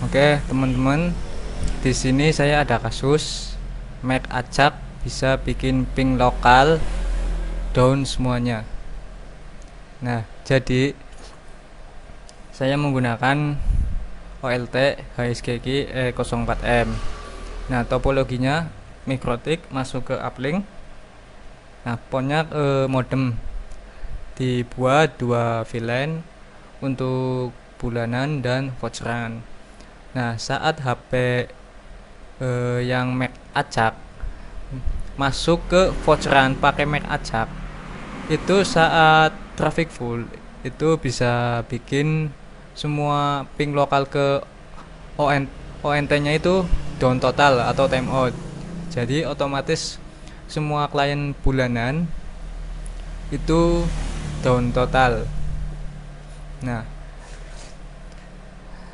Oke, teman-teman, di sini saya ada kasus Mac acak bisa bikin ping lokal down semuanya. Nah, jadi saya menggunakan OLT HSGG E04M. Nah, topologinya mikrotik masuk ke uplink. Nah, ponnya modem dibuat dua VLAN untuk bulanan dan voucheran. Nah, saat HP yang Mac acak masuk ke voucheran pakai Mac acak, itu saat traffic full itu bisa bikin semua ping lokal ke ONT-nya itu down total atau timeout. Jadi otomatis semua klien bulanan itu down total. Nah,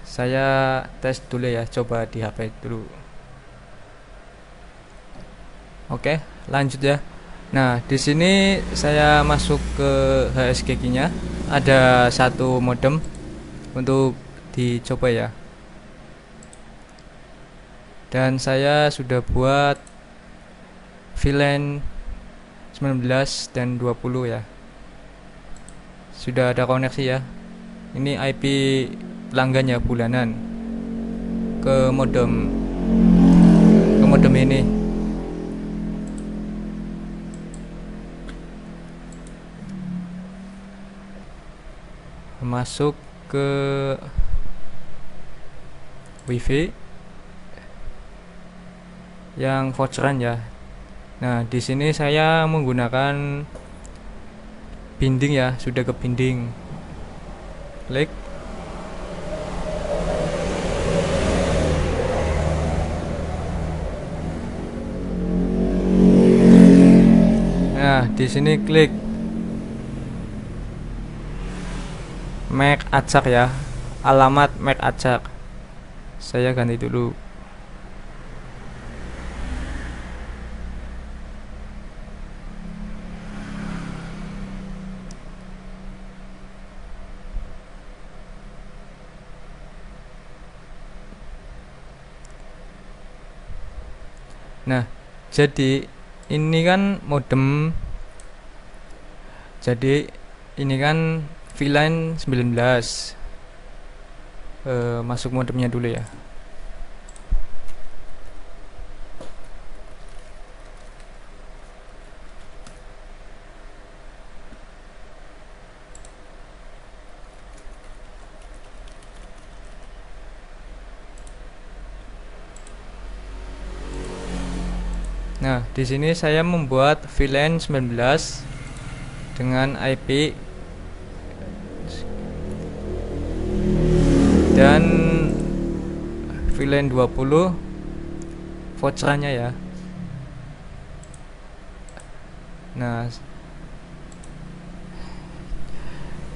saya tes dulu ya, coba di HP dulu. Oke, lanjut ya. Nah, di sini saya masuk ke HSGG-nya. Ada satu modem untuk dicoba ya. Dan saya sudah buat VLAN 19 dan 20 ya. Sudah ada koneksi ya. Ini IP pelanggan ya, bulanan ke modem ini. Masuk ke WiFi yang voucheran ya. Nah, di sini saya menggunakan binding ya, sudah ke binding. Klik. Nah, di sini klik Mac acak ya. Alamat Mac acak. Saya ganti dulu. Nah, jadi ini kan modem. Jadi ini kan VLAN 19. Masuk modemnya dulu ya. Nah, di sini saya membuat VLAN 19 dengan IP dan VLAN 20 voucherannya ya. Nah,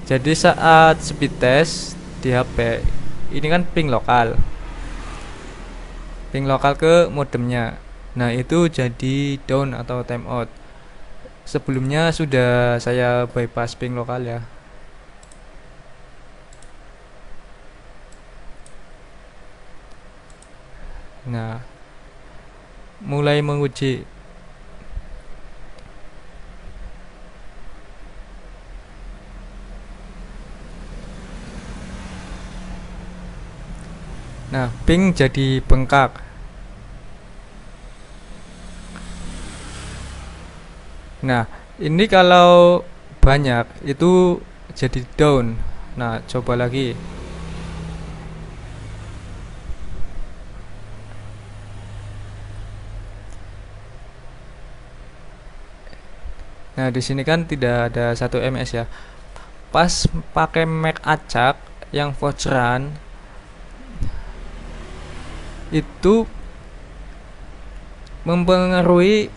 jadi saat speed test di HP ini kan ping lokal ke modemnya. Nah, itu jadi down atau timeout. Sebelumnya sudah saya bypass ping lokal ya. Nah, mulai menguji. Nah, ping jadi bengkak. Nah, ini kalau banyak itu jadi down. Nah, coba lagi. Nah, di sini kan tidak ada 1 ms ya. Pas pakai Mac acak yang voucheran itu mempengaruhi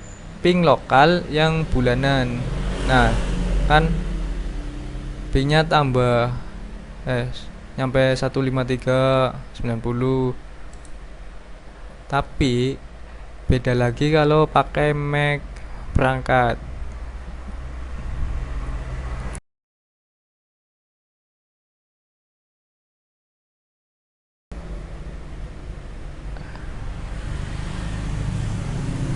ping lokal yang bulanan. Nah, kan pingnya tambah eh nyampe 153.90. Tapi beda lagi kalau pakai Mac perangkat.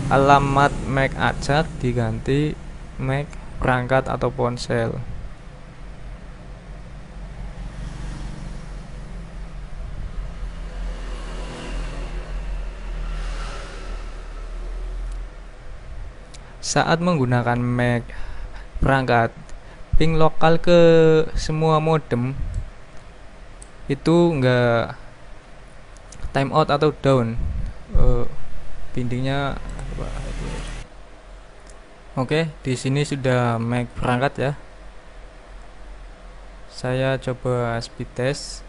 alamat MAC acak diganti MAC perangkat atau ponsel. Saat menggunakan MAC perangkat, ping lokal ke semua modem itu enggak timeout atau down. Bindingnya oke, di sini sudah MAC perangkat ya. Saya coba speed test.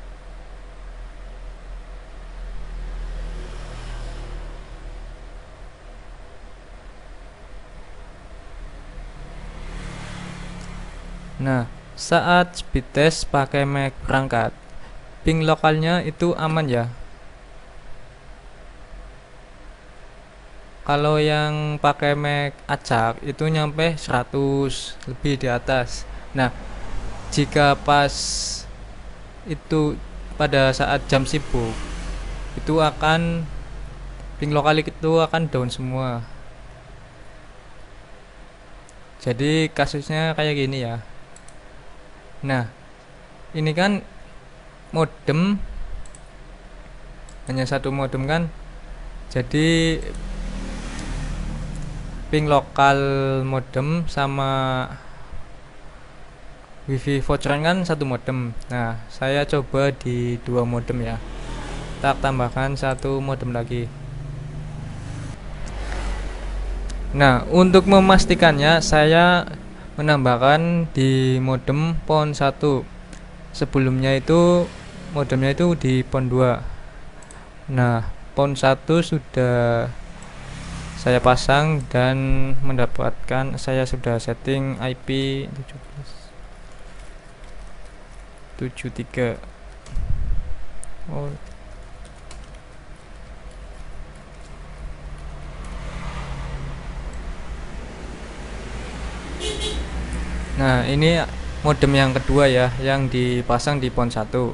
Nah, saat speed test pakai MAC perangkat, ping lokalnya itu aman ya. Kalau yang pakai MAC acak itu nyampe 100 lebih di atas. Nah, jika pas itu pada saat jam sibuk, itu akan ping lokal itu akan down semua. Jadi kasusnya kayak gini ya. Nah, ini kan modem, hanya satu modem kan, jadi ping lokal modem sama wifi voucheran kan satu modem. Nah, saya coba di dua modem ya. Tak tambahkan satu modem lagi. Nah, untuk memastikannya saya menambahkan di modem PON 1. Sebelumnya itu modemnya itu di PON 2. Nah, PON 1 sudah saya pasang dan mendapatkan, saya sudah setting IP 73. Oh. Nah, ini modem yang kedua ya, yang dipasang di PON 1.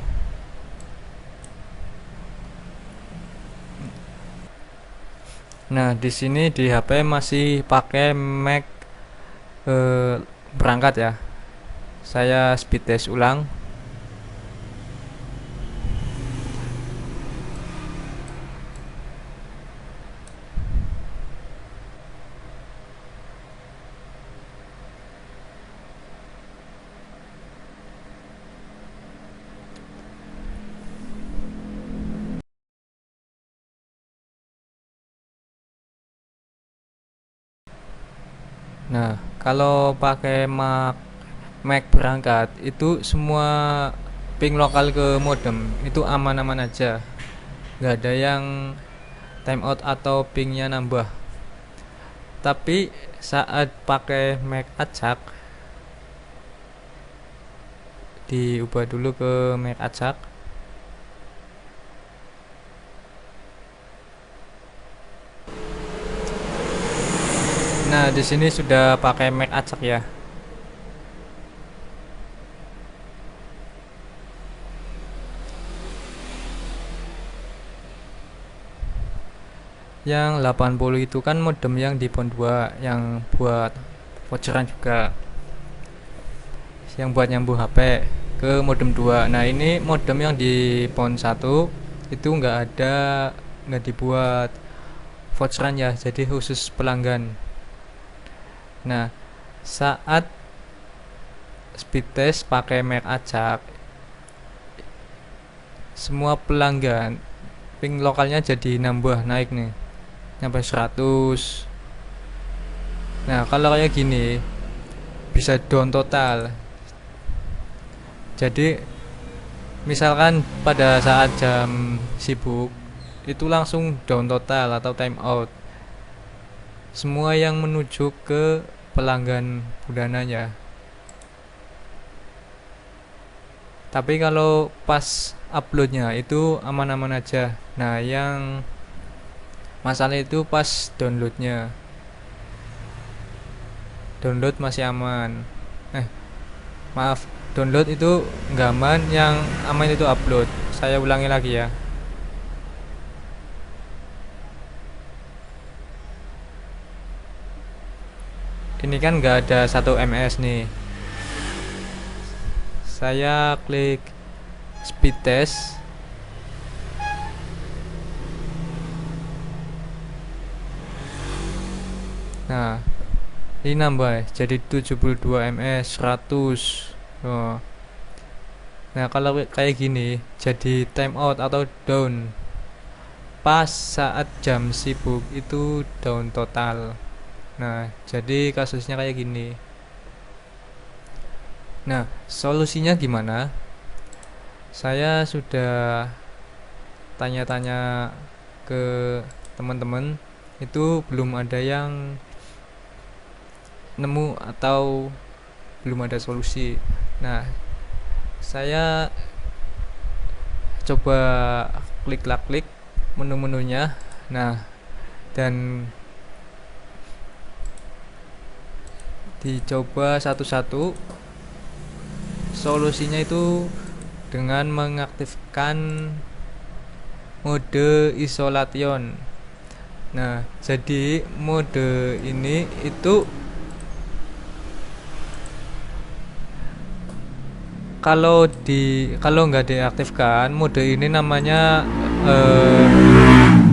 Nah, di sini di HP masih pakai MAC perangkat ya. Saya speed test ulang. Nah, kalau pakai MAC perangkat itu semua ping lokal ke modem itu aman-aman aja, nggak ada yang timeout atau pingnya nambah. Tapi saat pakai MAC acak, diubah dulu ke MAC acak. Nah, di sini sudah pakai MAC acak ya. Yang 80 itu kan modem yang di PON 2 yang buat voucheran juga, yang buat nyambung HP ke modem 2. Nah, ini modem yang di PON 1 itu nggak dibuat voucheran ya, jadi khusus pelanggan. Nah, saat speed test pakai MAC acak, semua pelanggan ping lokalnya jadi nambah, naik nih sampai 100. Nah, kalau kayak gini bisa down total. Jadi misalkan pada saat jam sibuk itu langsung down total atau time out semua yang menuju ke pelanggan bulanannya. Tapi kalau pas uploadnya itu aman-aman aja. Nah, yang masalah itu pas downloadnya. Download masih aman. Maaf, download itu nggak aman, yang aman itu upload. Saya ulangi lagi ya. ini kan nggak ada 1 ms nih. Saya klik speed test. Nah, ini nambah jadi 72 ms 100. Oh. Nah, kalau kayak gini jadi timeout atau down. Pas saat jam sibuk itu down total. Nah, jadi kasusnya kayak gini. Nah, solusinya gimana? Saya sudah tanya-tanya ke teman-teman, itu belum ada yang nemu atau belum ada solusi. Nah, saya coba klik menu-menunya. Nah, dan dicoba satu-satu. Solusinya itu dengan mengaktifkan mode isolation. Nah, jadi mode ini itu kalau nggak diaktifkan mode ini namanya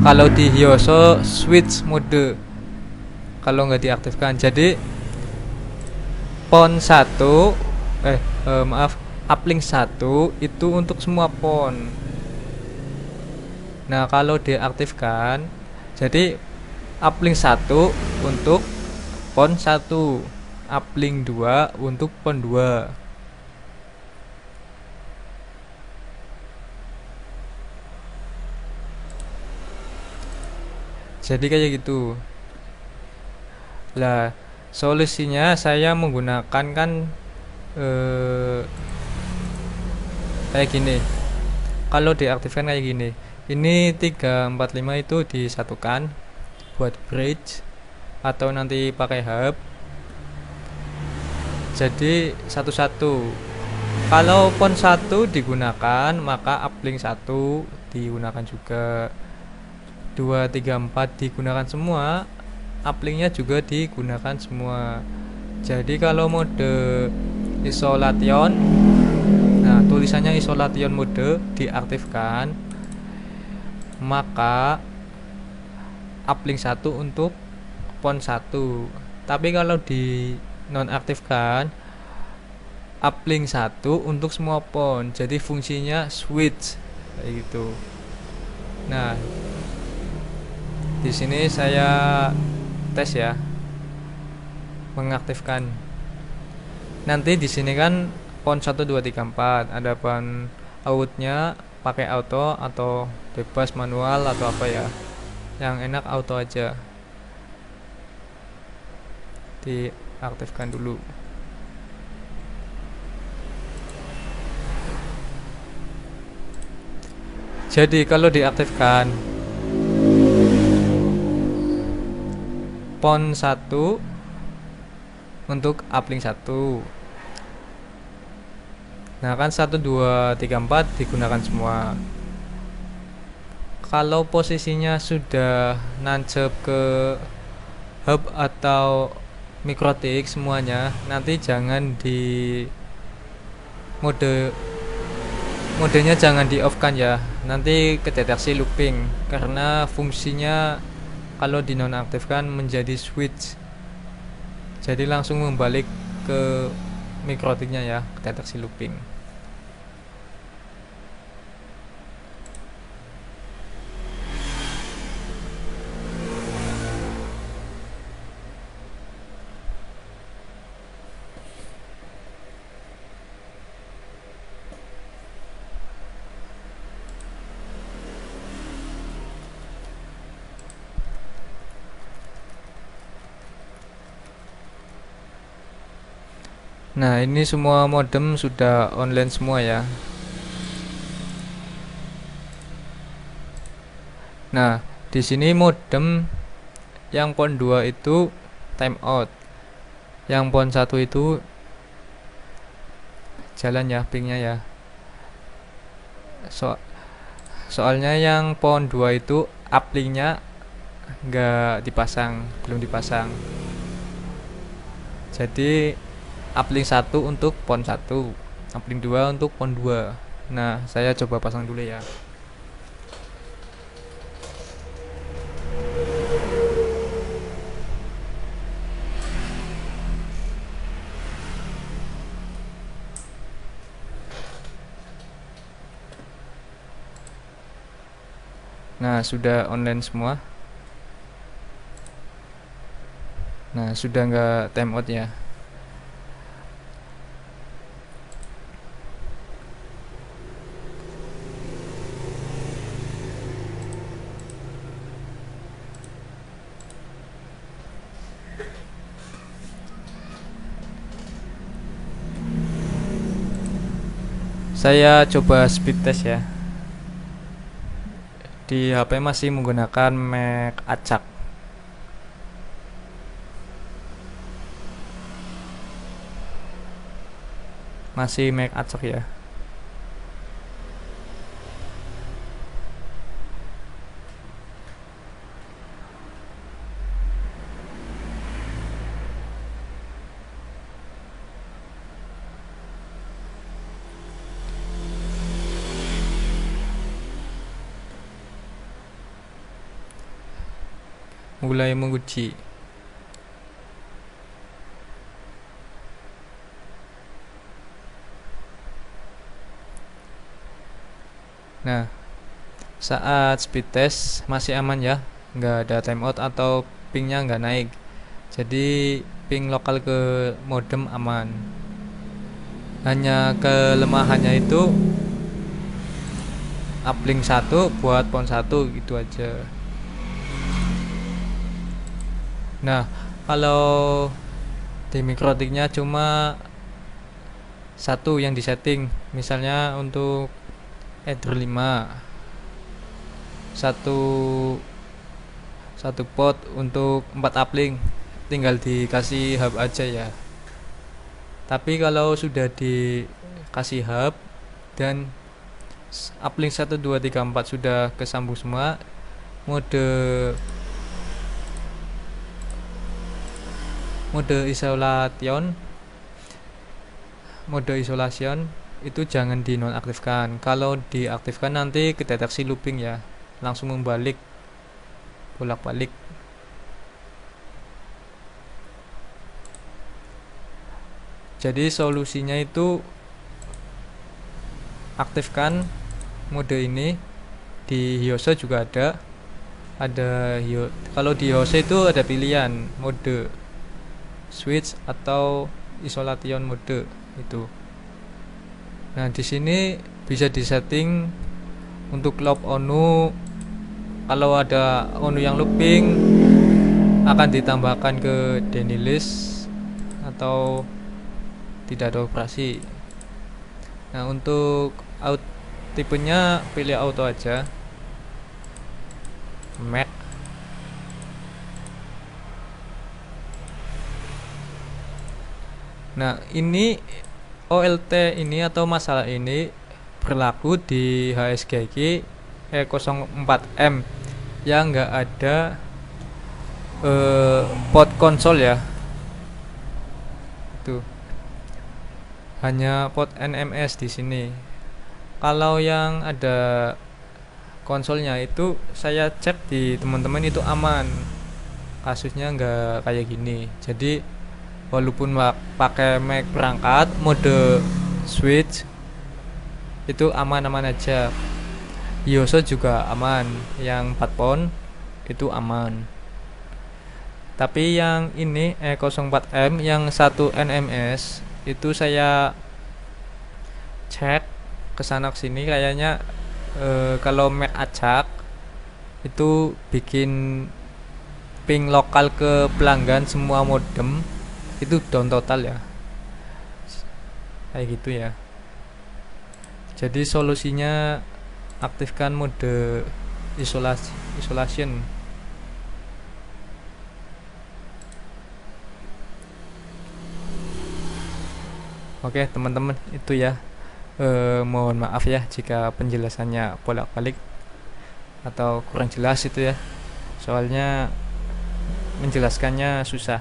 kalau di Hyoso switch mode. Kalau nggak diaktifkan, jadi pon 1 maaf, uplink 1 itu untuk semua pon. Nah, kalau diaktifkan, jadi uplink 1 untuk pon 1, uplink 2 untuk pon 2. Jadi kayak gitu. Lah, solusinya saya menggunakan kan kayak gini. Kalau diaktifkan kayak gini, ini 345 itu disatukan buat bridge atau nanti pakai hub, jadi satu-satu. Kalau pon 1 digunakan, maka uplink 1 digunakan juga. 2, 3, 4 digunakan semua, uplinknya juga digunakan semua. Jadi kalau mode isolation, nah tulisannya isolation mode diaktifkan, maka uplink 1 untuk pon 1. Tapi kalau di nonaktifkan, uplink 1 untuk semua pon. Jadi fungsinya switch kayak gitu. Nah, di sini saya tes ya, mengaktifkan. Nanti di sini kan pon 1 2 3 4 ada pon outnya pakai auto atau bebas manual atau apa ya. Yang enak auto aja. Diaktifkan dulu. Jadi kalau diaktifkan pon 1 untuk uplink 1. Nah, kan 1 2 3 4 digunakan semua. Kalau posisinya sudah nancep ke hub atau mikrotik semuanya, nanti jangan di modenya jangan di off kan ya, nanti kedeteksi looping karena fungsinya kalau dinonaktifkan menjadi switch, jadi langsung membalik ke mikrotiknya ya, kedeteksi looping. Nah, ini semua modem sudah online semua ya. Nah, di sini modem yang pon 2 itu timeout. Yang pon 1 itu jalan ya pingnya ya. Soalnya yang pon 2 itu uplinknya nggak dipasang, belum dipasang. Jadi uplink 1 untuk pon 1, uplink 2 untuk pon 2. Nah, saya coba pasang dulu ya. Nah, sudah online semua. Nah, sudah nggak timeout ya. Saya coba speed test ya. Di HP masih menggunakan Mac acak. Masih Mac acak ya. Mulai menguji. Nah, saat speed test masih aman ya, nggak ada timeout atau pingnya nggak naik. Jadi ping lokal ke modem aman. Hanya kelemahannya itu uplink 1 buat pon 1 gitu aja. Nah, kalau di mikrotiknya cuma satu yang disetting, misalnya untuk Ether 5 satu satu port untuk 4 uplink, tinggal dikasih hub aja ya. Tapi kalau sudah dikasih hub dan uplink 1 2 3 4 sudah kesambung semua, mode isolation itu jangan dinonaktifkan. Kalau diaktifkan nanti kedeteksi looping ya, langsung membalik bolak-balik. Jadi solusinya itu aktifkan mode ini. Di Hyoso juga ada kalau di Hyoso itu ada pilihan mode switch atau isolation mode itu. Nah, di sini bisa disetting untuk loop ONU. Kalau ada ONU yang looping akan ditambahkan ke Deny list atau tidak ada operasi. Nah, untuk tipenya pilih auto aja, Mac. Nah, ini OLT ini atau masalah ini berlaku di HSGG E04M yang nggak ada port konsol ya. Itu hanya port NMS di sini. Kalau yang ada konsolnya itu saya cek di teman-teman itu aman, kasusnya nggak kayak gini. Jadi walaupun pakai Mac perangkat mode switch itu aman-aman aja. Hyoso juga aman, yang 4 pon itu aman. Tapi yang ini E04M yang 1 NMS itu saya cek kesana kesini kayaknya kalau Mac acak itu bikin ping lokal ke pelanggan semua modem itu down total ya, kayak gitu ya. Jadi solusinya aktifkan mode isolation. Oke teman-teman, itu ya. Mohon maaf ya jika penjelasannya bolak-balik atau kurang jelas itu ya, soalnya menjelaskannya susah.